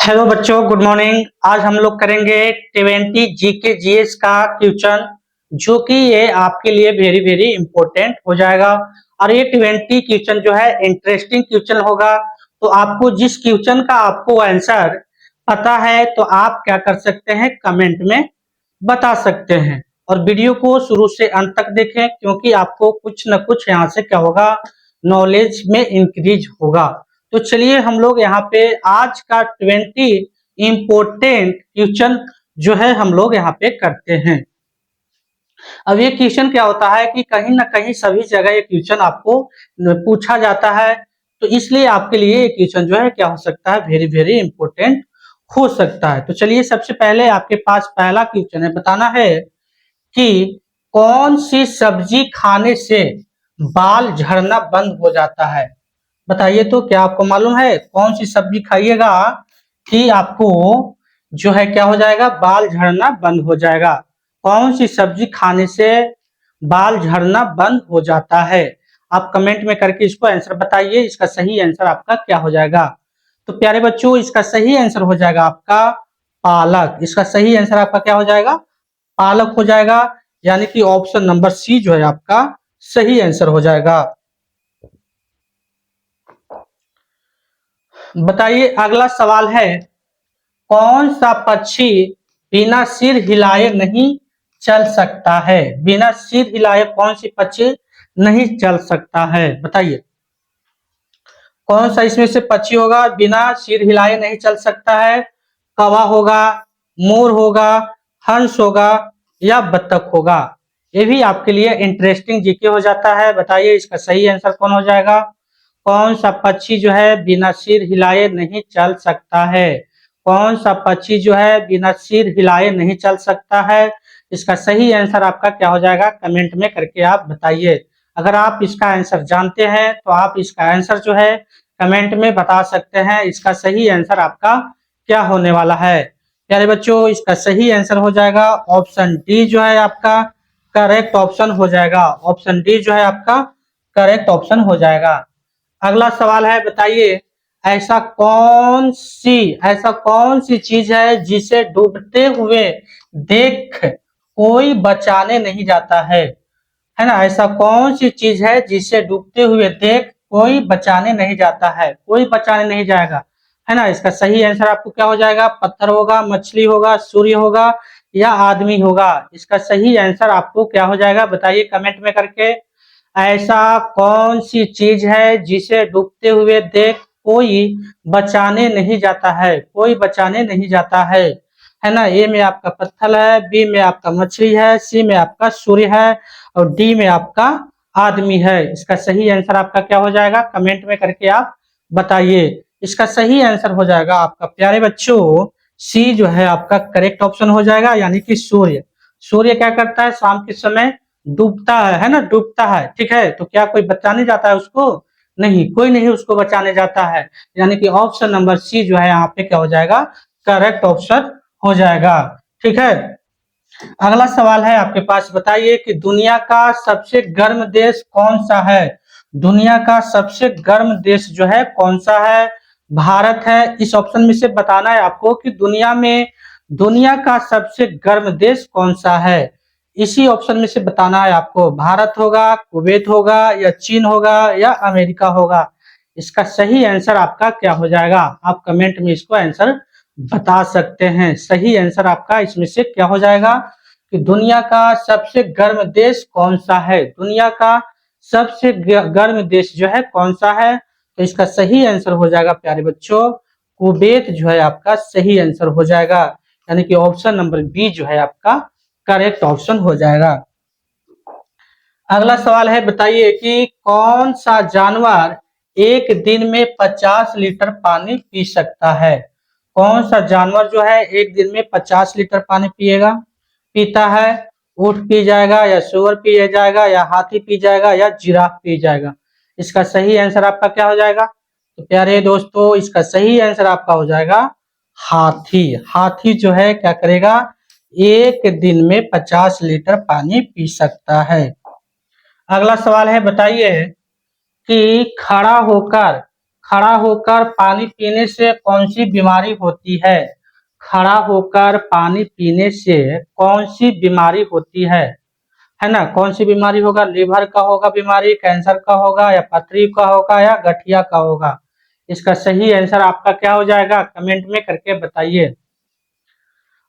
Hello बच्चों, good morning. आज हम लोग करेंगे 20 जीके जीएस का क्वेश्चन, जो कि ये आपके लिए वेरी वेरी इंपॉर्टेंट हो जाएगा। और ये 20 क्वेश्चन जो है इंटरेस्टिंग क्वेश्चन होगा। तो आपको जिस क्वेश्चन का आपको आंसर पता है तो आप क्या कर सकते हैं, कमेंट में बता सकते हैं। और वीडियो को शुरू से अंत तक देखें, क्योंकि आपको कुछ न कुछ यहाँ से क्या होगा, नॉलेज में इंक्रीज होगा। तो चलिए हम लोग यहाँ पे आज का 20 इम्पोर्टेंट क्वेश्चन जो है हम लोग यहाँ पे करते हैं। अब ये क्वेश्चन क्या होता है कि कहीं ना कहीं सभी जगह ये क्वेश्चन आपको पूछा जाता है, तो इसलिए आपके लिए ये क्वेश्चन जो है क्या हो सकता है, वेरी वेरी इंपॉर्टेंट हो सकता है। तो चलिए सबसे पहले आपके पास पहला क्वेश्चन है, बताना है कि कौन सी सब्जी खाने से बाल झड़ना बंद हो जाता है। बताइए तो, क्या आपको मालूम है कौन सी सब्जी खाइएगा कि आपको जो है क्या हो जाएगा, बाल झड़ना बंद हो जाएगा। कौन सी सब्जी खाने से बाल झड़ना बंद हो जाता है। आप कमेंट में करके इसको आंसर बताइए। इसका सही आंसर आपका क्या हो जाएगा। तो प्यारे बच्चों, इसका सही आंसर हो जाएगा आपका पालक। इसका सही आंसर आपका क्या हो जाएगा, पालक हो जाएगा। यानी कि ऑप्शन नंबर सी जो है आपका सही आंसर हो जाएगा। बताइए अगला सवाल है, कौन सा पक्षी बिना सिर हिलाए नहीं चल सकता है। बिना सिर हिलाए कौन सी पक्षी नहीं चल सकता है। बताइए कौन सा इसमें से पक्षी होगा, बिना सिर हिलाए नहीं चल सकता है। कौवा होगा, मोर होगा, हंस होगा या बतख होगा। ये भी आपके लिए इंटरेस्टिंग जीके हो जाता है। बताइए इसका सही आंसर कौन हो जाएगा। कौन सा पक्षी जो है बिना सिर हिलाए नहीं चल सकता है। कौन सा पक्षी जो है बिना सिर हिलाए नहीं चल सकता है। इसका सही आंसर आपका क्या हो जाएगा, कमेंट में करके आप बताइए। अगर आप इसका आंसर जानते हैं तो आप इसका आंसर जो है कमेंट में बता सकते हैं। इसका सही आंसर आपका क्या होने वाला है। प्यारे बच्चों, इसका सही आंसर हो जाएगा ऑप्शन डी जो है आपका करेक्ट ऑप्शन हो जाएगा। ऑप्शन डी जो है आपका करेक्ट ऑप्शन हो जाएगा। अगला सवाल है, बताइए ऐसा कौन सी चीज है जिसे डूबते हुए देख कोई बचाने नहीं जाता है ना। ऐसा कौन सी चीज है जिसे डूबते हुए देख कोई बचाने नहीं जाता है, कोई बचाने नहीं जाएगा, है ना। इसका सही आंसर आपको क्या हो जाएगा, पत्थर होगा, मछली होगा, सूर्य होगा या आदमी होगा। इसका सही आंसर आपको क्या हो जाएगा, बताइए कमेंट में करके। ऐसा कौन सी चीज है जिसे डूबते हुए देख कोई बचाने नहीं जाता है, कोई बचाने नहीं जाता है ना। ए में आपका पत्थर है, बी में आपका मछली है, सी में आपका सूर्य है और डी में आपका आदमी है। इसका सही आंसर आपका क्या हो जाएगा, कमेंट में करके आप बताइए। इसका सही आंसर हो जाएगा आपका प्यारे बच्चों सी जो है आपका करेक्ट ऑप्शन हो जाएगा, यानी कि सूर्य। सूर्य क्या करता है, शाम के समय डूबता है ना, डूबता है। ठीक है, तो क्या कोई बचाने जाता है उसको, नहीं, कोई नहीं उसको बचाने जाता है। यानी कि ऑप्शन नंबर सी जो है यहाँ पे क्या हो जाएगा, करेक्ट ऑप्शन हो जाएगा। ठीक है, अगला सवाल है आपके पास, बताइए कि दुनिया का सबसे गर्म देश कौन सा है। दुनिया का सबसे गर्म देश जो है कौन सा है। भारत है। इस ऑप्शन में से बताना है आपको कि दुनिया का सबसे गर्म देश कौन सा है। इसी ऑप्शन में से बताना है आपको, भारत होगा, कुवैत होगा या चीन होगा या अमेरिका होगा। इसका सही आंसर आपका क्या हो जाएगा, आप कमेंट में इसको आंसर बता सकते हैं। सही आंसर आपका इसमें से क्या हो जाएगा कि दुनिया का सबसे गर्म देश कौन सा है। दुनिया का सबसे गर्म देश जो है कौन सा है, तो इसका सही आंसर हो जाएगा प्यारे बच्चों कुवैत जो है आपका सही आंसर हो जाएगा। यानी कि ऑप्शन नंबर बी जो है आपका करेक्ट ऑप्शन हो जाएगा। अगला सवाल है, बताइए कि कौन सा जानवर एक दिन में 50 लीटर पानी पी सकता है। कौन सा जानवर जो है एक दिन में 50 लीटर पानी पीता है। ऊंट पी जाएगा या सुअर पी जाएगा या हाथी पी जाएगा या जिराफ पी जाएगा। इसका सही आंसर आपका क्या हो जाएगा, तो प्यारे दोस्तों इसका सही आंसर आपका हो जाएगा हाथी। हाथी जो है क्या करेगा, एक दिन में 50 लीटर पानी पी सकता है। अगला सवाल है, बताइए कि खड़ा होकर पानी पीने से कौन सी बीमारी होती है? खड़ा होकर पानी पीने से कौन सी बीमारी होती है ना? कौन सी बीमारी होगा? लीवर का होगा बीमारी, कैंसर का होगा, या पथरी का होगा, या गठिया का होगा? इसका सही आंसर आपका क्या हो जाएगा? कमेंट में करके बताइए।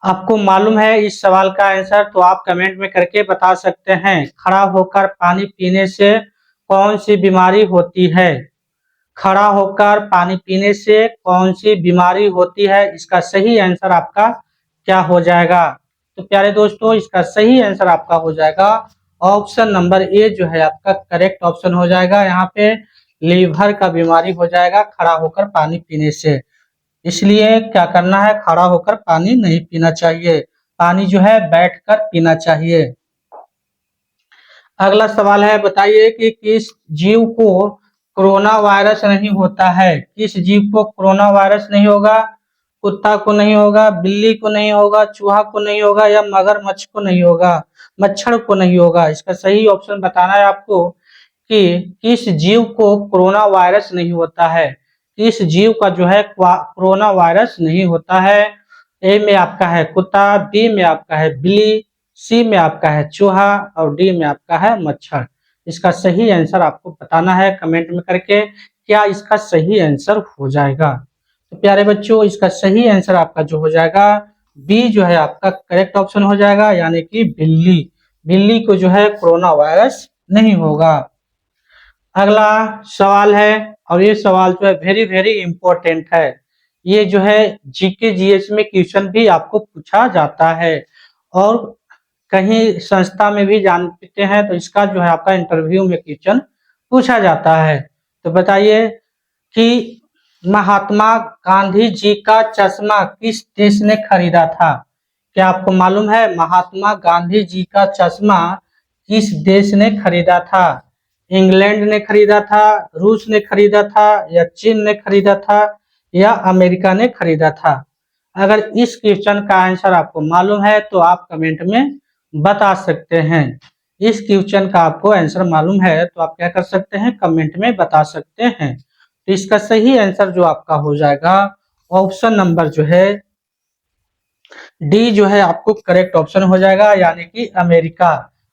आपको मालूम है इस सवाल का आंसर तो आप कमेंट में करके बता सकते हैं। खड़ा होकर पानी पीने से कौन सी बीमारी होती है? खड़ा होकर पानी पीने से कौन सी बीमारी होती है? इसका सही आंसर आपका क्या हो जाएगा? तो प्यारे दोस्तों, इसका सही आंसर आपका हो जाएगा ऑप्शन नंबर ए, जो है आपका करेक्ट ऑप्शन हो जाएगा। यहाँ पे लीवर का बीमारी हो जाएगा खड़ा होकर पानी पीने से। इसलिए क्या करना है? खड़ा होकर पानी नहीं पीना चाहिए, पानी जो है बैठकर पीना चाहिए। अगला सवाल है, बताइए कि किस जीव को कोरोना वायरस नहीं होता है? किस जीव को कोरोना वायरस नहीं होगा? कुत्ता को नहीं होगा, बिल्ली को नहीं होगा, चूहा को नहीं होगा, या मगरमच्छ को नहीं होगा, मच्छर को नहीं होगा? इसका सही ऑप्शन बताना है आपको कि किस जीव को कोरोना वायरस नहीं होता है। किस जीव का जो है कोरोना वायरस नहीं होता है? ए में आपका है कुत्ता, बी में आपका है बिल्ली, सी में आपका है चूहा, और डी में आपका है मच्छर। इसका सही आंसर आपको बताना है कमेंट में करके, क्या इसका सही आंसर हो जाएगा? तो प्यारे बच्चों, इसका सही आंसर आपका जो हो जाएगा बी, जो है आपका करेक्ट ऑप्शन हो जाएगा, यानी कि बिल्ली। बिल्ली को जो है कोरोना वायरस नहीं होगा। अगला सवाल है, और ये सवाल जो है वेरी वेरी इंपॉर्टेंट है। ये जो है जीके जीएस में क्वेश्चन भी आपको पूछा जाता है, और कहीं संस्था में भी जानते हैं तो इसका जो है आपका इंटरव्यू में क्वेश्चन पूछा जाता है। तो बताइए कि महात्मा गांधी जी का चश्मा किस देश ने खरीदा था? क्या आपको मालूम है महात्मा गांधी जी का चश्मा किस देश ने खरीदा था? इंग्लैंड ने खरीदा था, रूस ने खरीदा था, या चीन ने खरीदा था, या अमेरिका ने खरीदा था? अगर इस क्वेश्चन का आंसर आपको मालूम है तो आप कमेंट में बता सकते हैं। इस क्वेश्चन का आपको आंसर मालूम है तो आप क्या कर सकते हैं? कमेंट में बता सकते हैं। तो इसका सही आंसर जो आपका हो जाएगा ऑप्शन नंबर जो है डी, जो है आपको करेक्ट ऑप्शन हो जाएगा, यानी कि अमेरिका।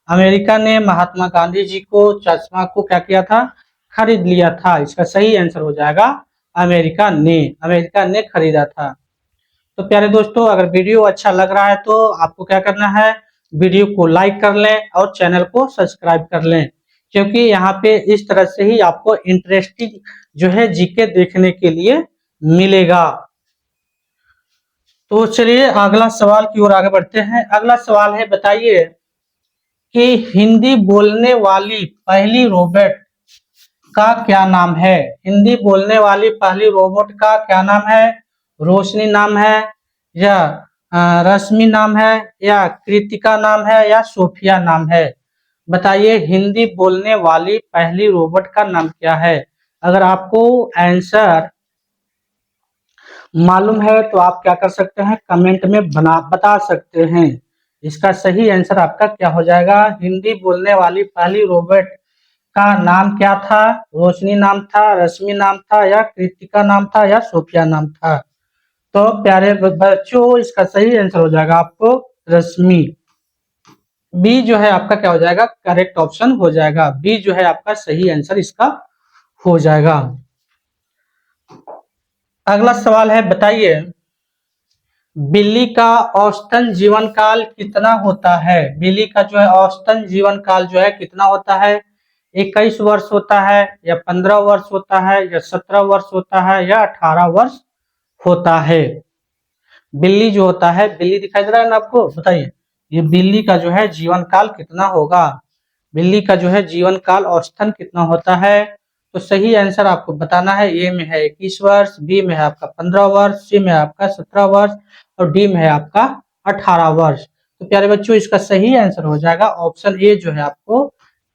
अमेरिका ने महात्मा गांधी जी को चश्मा को क्या किया था? खरीद लिया था। इसका सही आंसर हो जाएगा अमेरिका ने खरीदा था। तो प्यारे दोस्तों, अगर वीडियो अच्छा लग रहा है तो आपको क्या करना है? वीडियो को लाइक कर लें और चैनल को सब्सक्राइब कर लें, क्योंकि यहाँ पे इस तरह से ही आपको इंटरेस्टिंग जो है जीके देखने के लिए मिलेगा। तो चलिए अगला सवाल की ओर आगे बढ़ते हैं। अगला सवाल है, बताइए कि हिंदी बोलने वाली पहली रोबोट का क्या नाम है? हिंदी बोलने वाली पहली रोबोट का क्या नाम है? रोशनी नाम है, या रश्मि नाम है, या कृतिका नाम है, या सोफिया नाम है? बताइए हिंदी बोलने वाली पहली रोबोट का नाम क्या है? अगर आपको आंसर मालूम है तो आप क्या कर सकते हैं? कमेंट में बता सकते हैं। इसका सही आंसर आपका क्या हो जाएगा? हिंदी बोलने वाली पहली रोबोट का नाम क्या था? रोशनी नाम था, रश्मि नाम था, या कृतिका नाम था, या सोफिया नाम था? तो प्यारे बच्चों, इसका सही आंसर हो जाएगा आपको रश्मि। बी जो है आपका क्या हो जाएगा? करेक्ट ऑप्शन हो जाएगा। बी जो है आपका सही आंसर इसका हो जाएगा। अगला सवाल है, बताइए बिल्ली का औसतन जीवन काल कितना होता है? बिल्ली का जो है औसतन जीवन काल जो है कितना होता है? 21 वर्ष होता है, या 15 वर्ष होता है, या 17 वर्ष होता है, या 18 वर्ष होता है? बिल्ली जो होता है, बिल्ली दिखाई दे रहा है ना आपको? बताइए ये बिल्ली का जो है जीवन काल कितना होगा? बिल्ली का जो है जीवन काल औसतन कितना होता है? तो सही आंसर आपको बताना है। ए में है 21 वर्ष, बी में है आपका 15 वर्ष, सी में है आपका 17 वर्ष, और डी में है आपका 18 वर्ष। तो प्यारे बच्चों, इसका सही आंसर हो जाएगा ऑप्शन ए, जो है आपको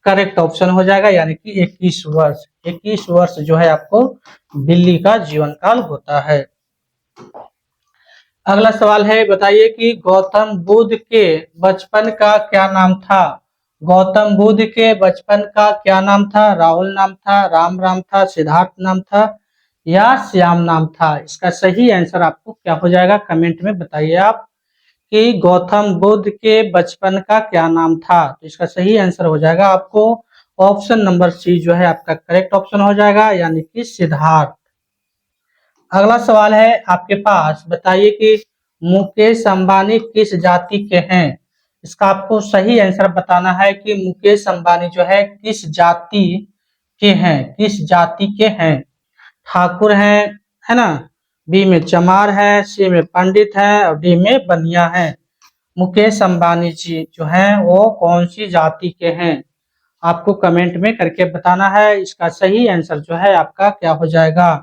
करेक्ट ऑप्शन हो जाएगा, यानी कि 21 वर्ष। 21 वर्ष जो है आपको बिल्ली का जीवन काल होता है। अगला सवाल है, बताइए कि गौतम बुद्ध के बचपन का क्या नाम था? गौतम बुद्ध के बचपन का क्या नाम था? राहुल नाम था, राम नाम था, सिद्धार्थ नाम था, या श्याम नाम था? इसका सही आंसर आपको क्या हो जाएगा, कमेंट में बताइए आप कि गौतम बुद्ध के बचपन का क्या नाम था? तो इसका सही आंसर हो जाएगा आपको ऑप्शन नंबर सी जो है आपका करेक्ट ऑप्शन हो जाएगा, यानी कि सिद्धार्थ। अगला सवाल है आपके पास, बताइए कि मुकेश अंबानी किस जाति के हैं? इसका आपको सही आंसर बताना है कि मुकेश अंबानी जो है किस जाति के हैं, किस जाति के हैं? ठाकुर हैं, है ना, बी में चमार है, सी में पंडित है और डी में बनिया है। मुकेश अंबानी जी जो हैं वो कौन सी जाति के हैं? आपको कमेंट में करके बताना है। इसका सही आंसर जो है आपका क्या हो जाएगा?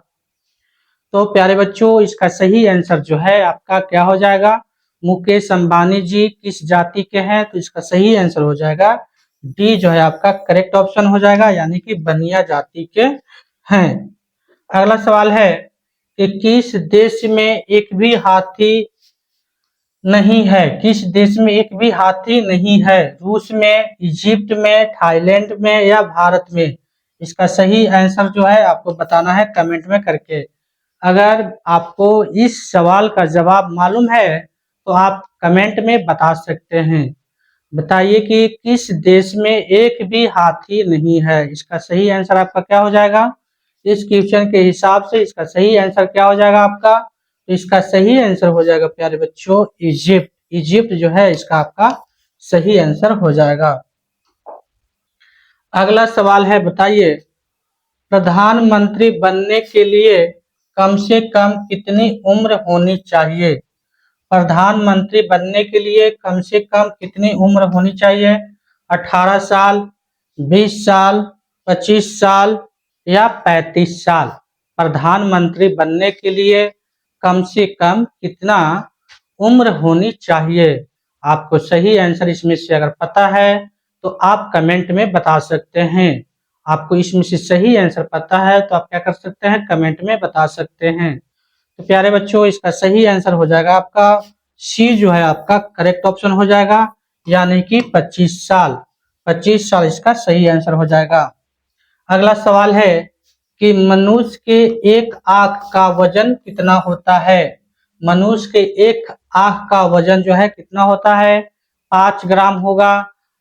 तो प्यारे बच्चों, इसका सही आंसर जो है आपका क्या हो जाएगा? मुकेश अंबानी जी किस जाति के हैं? तो इसका सही आंसर हो जाएगा डी जो है आपका करेक्ट ऑप्शन हो जाएगा, यानी कि बनिया जाति के हैं। अगला सवाल है कि किस देश में एक भी हाथी नहीं है? किस देश में एक भी हाथी नहीं है? रूस में, इजिप्ट में, थाईलैंड में या भारत में? इसका सही आंसर जो है आपको बताना है कमेंट में करके। अगर आपको इस सवाल का जवाब मालूम है तो आप कमेंट में बता सकते हैं। बताइए कि किस देश में एक भी हाथी नहीं है? इसका सही आंसर आपका क्या हो जाएगा? इस क्वेश्चन के हिसाब से इसका सही आंसर क्या हो जाएगा आपका? तो इसका सही आंसर हो जाएगा प्यारे बच्चों इजिप्ट। इजिप्ट जो है इसका आपका सही आंसर हो जाएगा। अगला सवाल है, बताइए प्रधानमंत्री बनने के लिए कम से कम कितनी उम्र होनी चाहिए? प्रधानमंत्री बनने के लिए कम से कम कितनी उम्र होनी चाहिए? 18 साल, 20 साल, 25 साल या 35 साल? प्रधानमंत्री बनने के लिए कम से कम कितना उम्र होनी चाहिए? आपको सही आंसर इसमें से अगर पता है तो आप कमेंट में बता सकते हैं। आपको इसमें से सही आंसर पता है तो आप क्या कर सकते हैं, कमेंट में बता सकते हैं। तो प्यारे बच्चों, इसका सही आंसर हो जाएगा आपका सी जो है आपका करेक्ट ऑप्शन हो जाएगा, यानी कि 25 साल। 25 साल इसका सही आंसर हो जाएगा। अगला सवाल है कि मनुष्य के एक आंख का वजन कितना होता है? मनुष्य के एक आंख का वजन जो है कितना होता है? 5 ग्राम होगा,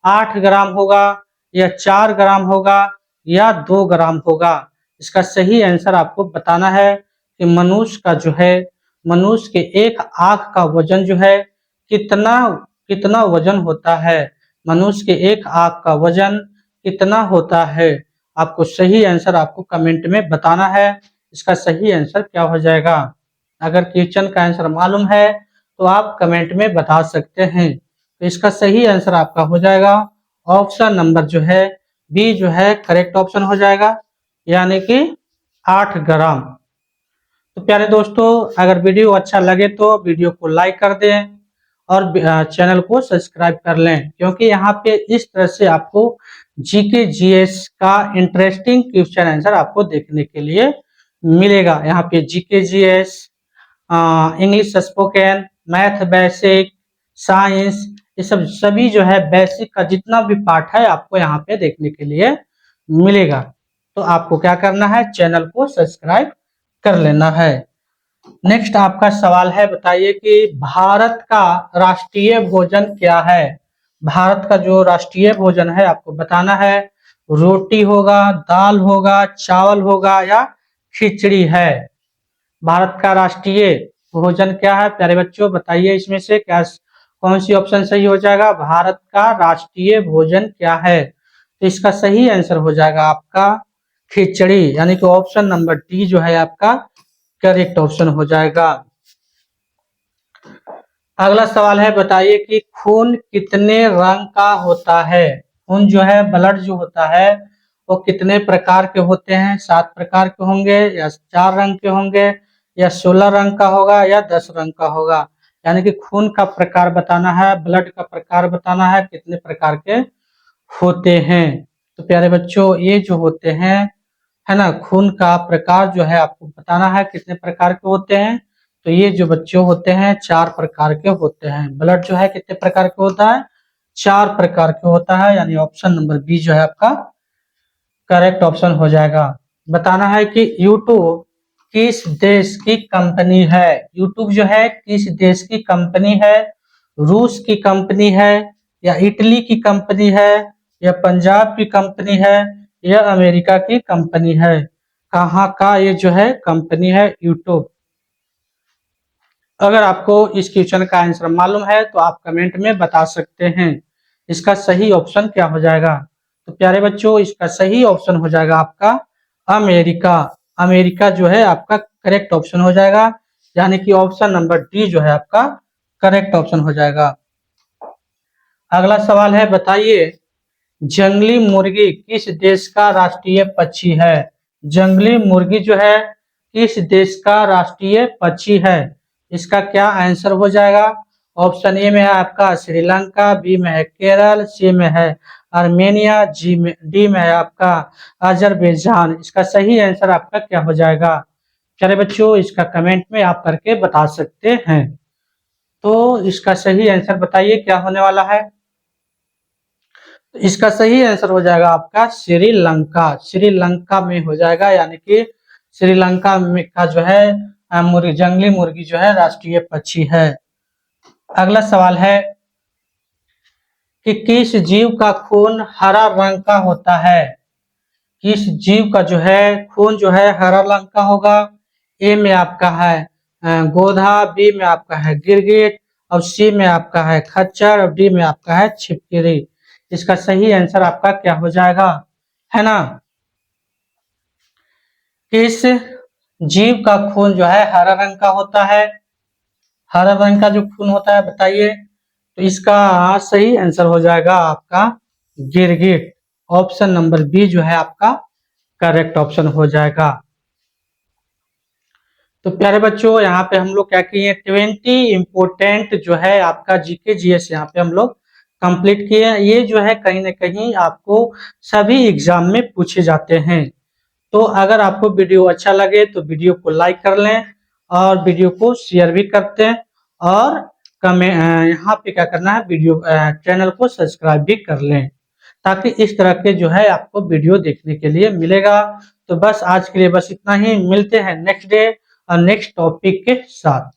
8 ग्राम होगा या 4 ग्राम होगा या 2 ग्राम होगा? इसका सही आंसर आपको बताना है कि मनुष्य का जो है, मनुष्य के एक आंख का वजन जो है कितना कितना वजन होता है? मनुष्य के एक आंख का वजन कितना होता है? आपको सही आंसर आपको कमेंट में बताना है। इसका सही आंसर क्या हो जाएगा? अगर क्वेश्चन का आंसर मालूम है तो आप कमेंट में बता सकते हैं। तो इसका सही आंसर आपका हो जाएगा ऑप्शन नंबर जो है बी जो है करेक्ट ऑप्शन हो जाएगा, यानी कि 8 ग्राम। तो प्यारे दोस्तों, अगर वीडियो अच्छा लगे तो वीडियो को लाइक कर दें और चैनल को सब्सक्राइब कर लें, क्योंकि यहाँ पे इस तरह से आपको जीके जीएस का इंटरेस्टिंग क्वेश्चन आंसर आपको देखने के लिए मिलेगा। यहाँ पे GK GS, English spoken, math basic, science, ये सब सभी जो है बेसिक का जितना भी पार्ट है आपको यहाँ पे देखने के लिए मिलेगा। तो आपको क्या करना है, चैनल को सब्सक्राइब कर लेना है। नेक्स्ट आपका सवाल है, बताइए कि भारत का राष्ट्रीय भोजन क्या है? भारत का जो राष्ट्रीय भोजन है आपको बताना है। रोटी होगा, दाल होगा, चावल होगा या खिचड़ी है? भारत का राष्ट्रीय भोजन क्या है प्यारे बच्चों? बताइए इसमें से क्या कौन सी ऑप्शन सही हो जाएगा? भारत का राष्ट्रीय भोजन क्या है? तो इसका सही आंसर हो जाएगा आपका खिचड़ी, यानी कि ऑप्शन नंबर डी जो है आपका करेक्ट ऑप्शन हो जाएगा। अगला सवाल है, बताइए कि खून कितने रंग का होता है? खून जो है, ब्लड जो होता है वो कितने प्रकार के होते हैं? 7 प्रकार के होंगे या 4 रंग के होंगे या 16 रंग का होगा या 10 रंग का होगा? यानी कि खून का प्रकार बताना है, ब्लड का प्रकार बताना है, कितने प्रकार के होते हैं। तो प्यारे बच्चों, ये जो होते हैं, है ना, खून का प्रकार जो है आपको बताना है कितने प्रकार के होते हैं। तो ये जो बच्चों होते हैं 4 प्रकार के होते हैं। ब्लड जो है कितने प्रकार के होता है? 4 प्रकार के होता है, यानी ऑप्शन नंबर बी जो है आपका करेक्ट ऑप्शन हो जाएगा। बताना है कि यूट्यूब किस देश की कंपनी है? यूट्यूब जो है किस देश की कंपनी है? रूस की कंपनी है, या इटली की कंपनी है, या पंजाब की कंपनी है, या अमेरिका की कंपनी है? कहाँ का ये जो है कंपनी है यूट्यूब? अगर आपको इस क्वेश्चन का आंसर मालूम है तो आप कमेंट में बता सकते हैं। इसका सही ऑप्शन क्या हो जाएगा? तो प्यारे बच्चों, इसका सही ऑप्शन हो जाएगा आपका अमेरिका। अमेरिका जो है आपका करेक्ट ऑप्शन हो जाएगा, यानी कि ऑप्शन नंबर डी जो है आपका करेक्ट ऑप्शन हो जाएगा। अगला सवाल है, बताइए जंगली मुर्गी किस देश का राष्ट्रीय पक्षी है? जंगली मुर्गी जो है किस देश का राष्ट्रीय पक्षी है? इसका क्या आंसर हो जाएगा? ऑप्शन ए में है आपका श्रीलंका, बी में है केरल, सी में है आर्मेनिया, डी में है आपका अजरबैजान। इसका सही आंसर आपका क्या हो जाएगा? चलिए बच्चों, इसका कमेंट में आप करके बता सकते हैं। तो इसका सही आंसर बताइए क्या होने वाला है? इसका सही आंसर हो जाएगा आपका श्रीलंका। श्रीलंका में हो जाएगा, यानी कि श्रीलंका में का जो है जंगली मुर्गी जो है राष्ट्रीय पक्षी है। अगला सवाल है कि किस जीव का खून हरा रंग का होता है? किस जीव का जो है खून जो है हरा रंग का होगा? ए में आपका है गोधा, बी में आपका है गिरगिट, और सी में आपका है खच्चर, और डी में आपका है छिपकली। इसका सही आंसर आपका क्या हो जाएगा, है ना? किस जीव का खून जो है हरा रंग का होता है? हरा रंग का जो खून होता है बताइए। तो इसका सही आंसर हो जाएगा आपका गिरगिट। ऑप्शन नंबर बी जो है आपका करेक्ट ऑप्शन हो जाएगा। तो प्यारे बच्चों, यहाँ पे हम लोग क्या किए, 20 इंपोर्टेंट जो है आपका जीके जीएस यहाँ पे हम लोग कंप्लीट किए हैं। ये जो है कहीं ना कहीं आपको सभी एग्जाम में पूछे जाते हैं। तो अगर आपको वीडियो अच्छा लगे तो वीडियो को लाइक कर लें, और वीडियो को शेयर भी करते हैं, और यहाँ पे क्या करना है, वीडियो चैनल को सब्सक्राइब भी कर लें, ताकि इस तरह के जो है आपको वीडियो देखने के लिए मिलेगा। तो बस आज के लिए बस इतना ही, मिलते हैं नेक्स्ट डे और नेक्स्ट टॉपिक के साथ।